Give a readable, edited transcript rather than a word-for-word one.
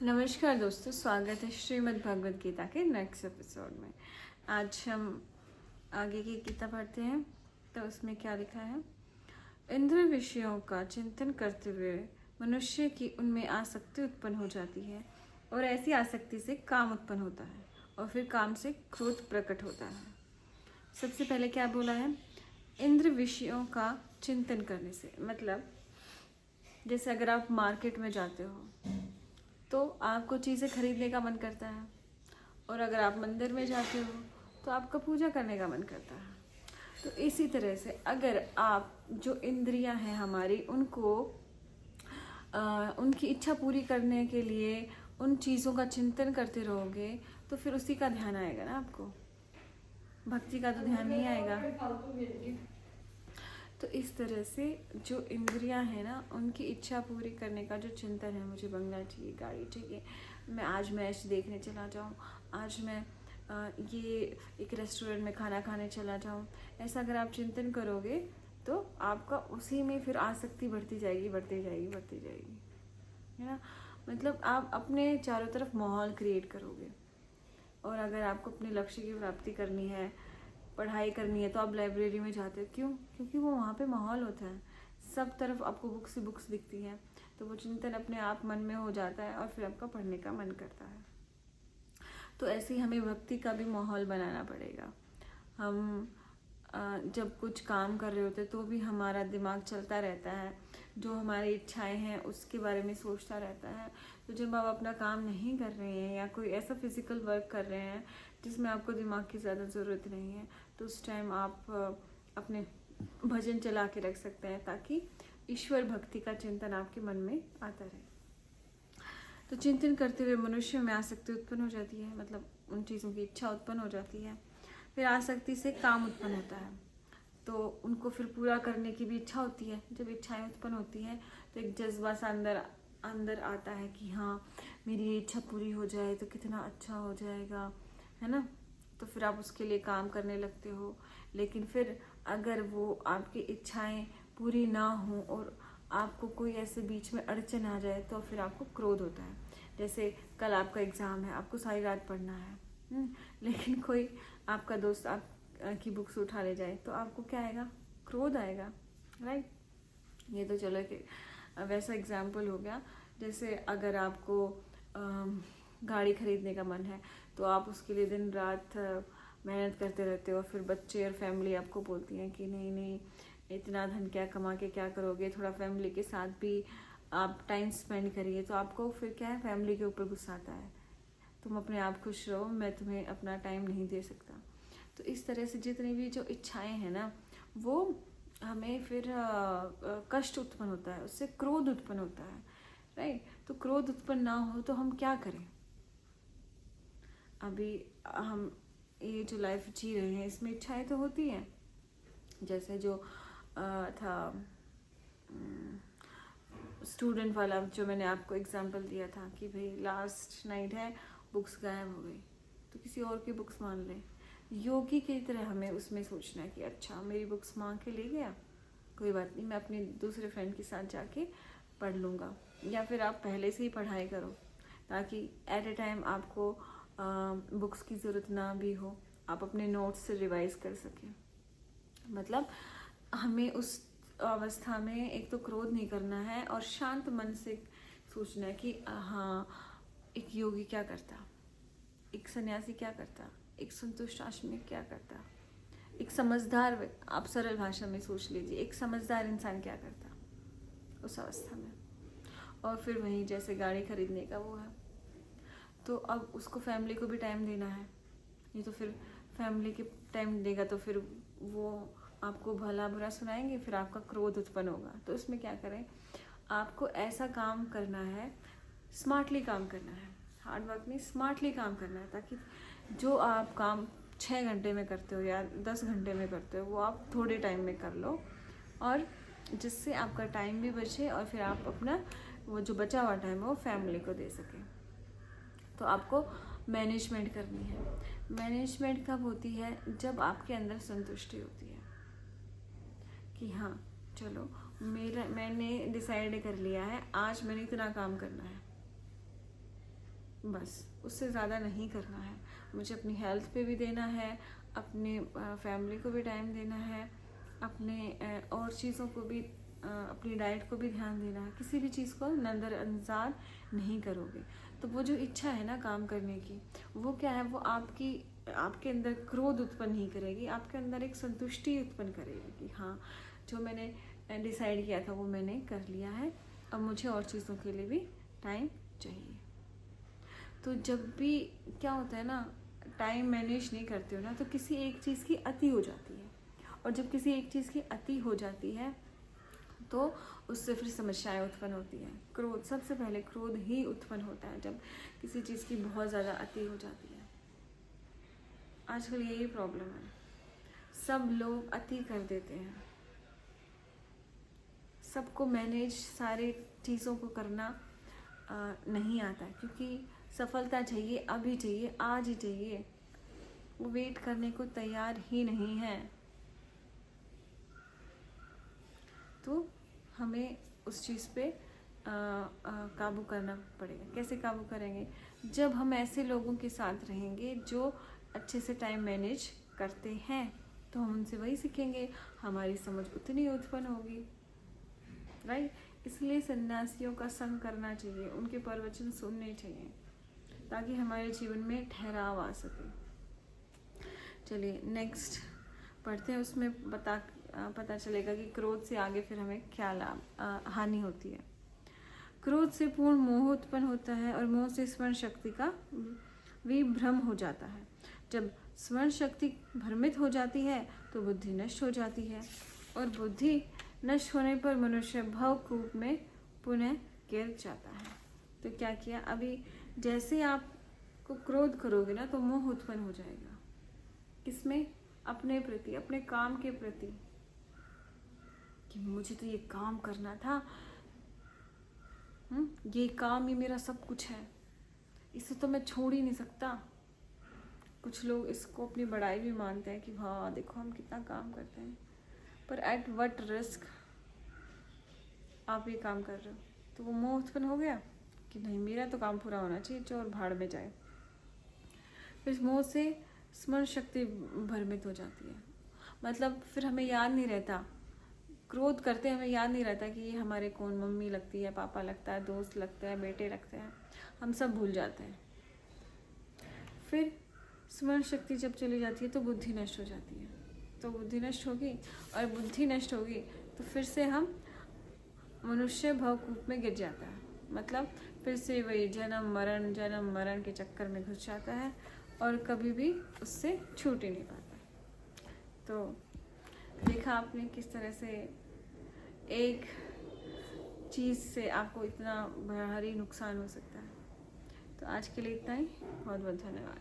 नमस्कार दोस्तों, स्वागत है श्रीमद् भगवद गीता के नेक्स्ट एपिसोड में। आज हम आगे की गीता पढ़ते हैं। तो उसमें क्या लिखा है? इंद्रिय विषयों का चिंतन करते हुए मनुष्य की उनमें आसक्ति उत्पन्न हो जाती है और ऐसी आसक्ति से काम उत्पन्न होता है और फिर काम से क्रोध प्रकट होता है। सबसे पहले क्या बोला है? इंद्रिय विषयों का चिंतन करने से, मतलब जैसे अगर आप मार्केट में जाते हो तो आपको चीज़ें खरीदने का मन करता है, और अगर आप मंदिर में जाते हो तो आपका पूजा करने का मन करता है। तो इसी तरह से अगर आप जो इंद्रियां हैं हमारी, उनको उनकी इच्छा पूरी करने के लिए उन चीज़ों का चिंतन करते रहोगे तो फिर उसी का ध्यान आएगा ना आपको, भक्ति का तो ध्यान नहीं आएगा। तो इस तरह से जो इंद्रियां हैं ना, उनकी इच्छा पूरी करने का जो चिंतन है, मुझे बंगला चाहिए, गाड़ी चाहिए, मैं आज मैच देखने चला जाऊं, आज मैं ये एक रेस्टोरेंट में खाना खाने चला जाऊं, ऐसा अगर आप चिंतन करोगे तो आपका उसी में फिर आसक्ति बढ़ती जाएगी, बढ़ती जाएगी, बढ़ती जाएगी, है ना। मतलब आप अपने चारों तरफ माहौल क्रिएट करोगे। और अगर आपको अपने लक्ष्य की प्राप्ति करनी है, पढ़ाई करनी है, तो आप लाइब्रेरी में जाते हो। क्यों? क्योंकि वो वहाँ पे माहौल होता है, सब तरफ आपको बुक्स ही बुक्स दिखती हैं, तो वो चिंतन अपने आप मन में हो जाता है और फिर आपका पढ़ने का मन करता है। तो ऐसे ही हमें भक्ति का भी माहौल बनाना पड़ेगा। हम जब कुछ काम कर रहे होते तो भी हमारा दिमाग चलता रहता है, जो हमारी इच्छाएं हैं उसके बारे में सोचता रहता है। तो जब आप अपना काम नहीं कर रहे हैं या कोई ऐसा फिजिकल वर्क कर रहे हैं जिसमें आपको दिमाग की ज़्यादा ज़रूरत नहीं है, तो उस टाइम आप अपने भजन चला के रख सकते हैं, ताकि ईश्वर भक्ति का चिंतन आपके मन में आता रहे। तो चिंतन करते हुए मनुष्य में आसक्ति उत्पन्न हो जाती है, मतलब उन चीज़ों की इच्छा उत्पन्न हो जाती है। फिर आसक्ति से काम उत्पन्न होता है, तो उनको फिर पूरा करने की भी इच्छा होती है। जब इच्छाएं उत्पन्न होती हैं तो एक जज्बा सा अंदर आता है कि हाँ, मेरी ये इच्छा पूरी हो जाए तो कितना अच्छा हो जाएगा, है ना। तो फिर आप उसके लिए काम करने लगते हो। लेकिन फिर अगर वो आपकी इच्छाएं पूरी ना हो और आपको कोई ऐसे बीच में अड़चन आ जाए तो फिर आपको क्रोध होता है। जैसे कल आपका एग्ज़ाम है, आपको सारी रात पढ़ना है, लेकिन कोई आपका दोस्त आप की बुक्स उठा ले जाए तो आपको क्या आएगा? क्रोध आएगा, राइट। ये तो चलो कि वैसा एग्जाम्पल हो गया। जैसे अगर आपको गाड़ी खरीदने का मन है तो आप उसके लिए दिन रात मेहनत करते रहते हो, फिर बच्चे और फैमिली आपको बोलती हैं कि नहीं नहीं, इतना धन क्या कमा के क्या करोगे, थोड़ा फैमिली के साथ भी आप टाइम स्पेंड करिए। तो आपको फिर क्या है, फैमिली के ऊपर गुस्सा आता है, तुम अपने आप खुश रहो, मैं तुम्हें अपना टाइम नहीं दे सकता। तो इस तरह से जितनी भी जो इच्छाएं हैं ना, वो हमें फिर कष्ट उत्पन्न होता है, उससे क्रोध उत्पन्न होता है, राइट। तो क्रोध उत्पन्न ना हो तो हम क्या करें? अभी हम ये जो लाइफ जी रहे हैं इसमें इच्छाएं तो होती हैं। जैसे जो था स्टूडेंट वाला, जो मैंने आपको एग्जांपल दिया था कि भाई लास्ट नाइट है, बुक्स गायब हो गई, तो किसी और की बुक्स मान लें। योगी की तरह हमें उसमें सोचना है कि अच्छा, मेरी बुक्स मांग के ले गया, कोई बात नहीं, मैं अपने दूसरे फ्रेंड के साथ जाके पढ़ लूँगा। या फिर आप पहले से ही पढ़ाई करो ताकि एट ए टाइम आपको बुक्स की ज़रूरत ना भी हो, आप अपने नोट्स से रिवाइज कर सकें। मतलब हमें उस अवस्था में एक तो क्रोध नहीं करना है और शांत मन से सोचना है कि हाँ, एक योगी क्या करता, एक सन्यासी क्या करता, एक संतुष्ट आश्रमिक क्या करता, एक समझदार, आप सरल भाषा में सोच लीजिए, एक समझदार इंसान क्या करता उस अवस्था में। और फिर वहीं जैसे गाड़ी खरीदने का वो है, तो अब उसको फैमिली को भी टाइम देना है। ये तो फिर फैमिली के टाइम देगा तो फिर वो आपको भला बुरा सुनाएंगे, फिर आपका क्रोध उत्पन्न होगा। तो इसमें क्या करें, आपको ऐसा काम करना है, स्मार्टली काम करना है, हार्ड वर्क नहीं, स्मार्टली काम करना है, ताकि जो आप काम 6 घंटे में करते हो या 10 घंटे में करते हो वो आप थोड़े टाइम में कर लो, और जिससे आपका टाइम भी बचे और फिर आप अपना वो जो बचा हुआ टाइम है वो फैमिली को दे सकें। तो आपको मैनेजमेंट करनी है। मैनेजमेंट कब होती है? जब आपके अंदर संतुष्टि होती है कि हाँ चलो, मैंने डिसाइड कर लिया है, आज मैंने इतना काम करना है, बस उससे ज़्यादा नहीं करना है। मुझे अपनी हेल्थ पे भी देना है, अपने फैमिली को भी टाइम देना है, अपने और चीज़ों को भी, अपनी डाइट को भी ध्यान देना है। किसी भी चीज़ को नज़रअंदाज नहीं करोगे तो वो जो इच्छा है ना काम करने की, वो क्या है, वो आपके अंदर क्रोध उत्पन्न नहीं करेगी, आपके अंदर एक संतुष्टि उत्पन्न करेगी कि हाँ, जो मैंने डिसाइड किया था वो मैंने कर लिया है, अब मुझे और चीज़ों के लिए भी टाइम चाहिए। तो जब भी क्या होता है ना, टाइम मैनेज नहीं करते हो ना, तो किसी एक चीज़ की अति हो जाती है, और जब किसी एक चीज़ की अति हो जाती है तो उससे फिर समस्याएं उत्पन्न होती हैं। क्रोध, सबसे पहले क्रोध ही उत्पन्न होता है जब किसी चीज़ की बहुत ज़्यादा अति हो जाती है। आजकल यही प्रॉब्लम है, सब लोग अति कर देते हैं, सबको मैनेज सारी चीज़ों को करना नहीं आता, क्योंकि सफलता चाहिए, अभी चाहिए, आज ही चाहिए, वो वेट करने को तैयार ही नहीं है। तो हमें उस चीज़ पे काबू करना पड़ेगा। कैसे काबू करेंगे? जब हम ऐसे लोगों के साथ रहेंगे जो अच्छे से टाइम मैनेज करते हैं, तो हम उनसे वही सीखेंगे, हमारी समझ उतनी उत्पन्न होगी, राइट। इसलिए सन्यासियों का संग करना चाहिए, उनके प्रवचन सुनने चाहिए, ताकि हमारे जीवन में ठहराव आ सके। चलिए नेक्स्ट पढ़ते हैं, उसमें पता चलेगा कि क्रोध से आगे फिर हमें क्या हानि होती है। क्रोध से पूर्ण मोह उत्पन्न होता है, और मोह से स्मरण शक्ति का विभ्रम हो जाता है। जब स्मरण शक्ति भ्रमित हो जाती है तो बुद्धि नष्ट हो जाती है, और बुद्धि नष्ट होने पर मनुष्य भवकूप में पुनः गिर जाता है। तो क्या किया, अभी जैसे आप को क्रोध करोगे ना, तो मोह उत्पन्न हो जाएगा। किसमें? अपने प्रति, अपने काम के प्रति, कि मुझे तो ये काम करना था, ये काम ही मेरा सब कुछ है, इसे तो मैं छोड़ ही नहीं सकता। कुछ लोग इसको अपनी बड़ाई भी मानते हैं कि हाँ देखो हम कितना काम करते हैं, पर एट व्हाट रिस्क आप ये काम कर रहे हो। तो वो मोह उत्पन्न हो गया कि नहीं, मेरा तो काम पूरा होना चाहिए, चोर भाड़ में जाए। फिर मोह से स्मरण शक्ति भ्रमित हो जाती है, मतलब फिर हमें याद नहीं रहता, क्रोध करते हमें याद नहीं रहता कि ये हमारे कौन, मम्मी लगती है, पापा लगता है, दोस्त लगते हैं, बेटे लगते हैं, हम सब भूल जाते हैं। फिर स्मरण शक्ति जब चली जाती है तो बुद्धि नष्ट हो जाती है। तो बुद्धि नष्ट होगी, और बुद्धि नष्ट होगी तो फिर से हम मनुष्य भवकूप में गिर जाता है, मतलब फिर से वही जन्म मरण के चक्कर में घुस जाता है, और कभी भी उससे छूट ही नहीं पाता। तो देखा आपने किस तरह से एक चीज़ से आपको इतना भारी नुकसान हो सकता है। तो आज के लिए इतना ही, बहुत बहुत धन्यवाद।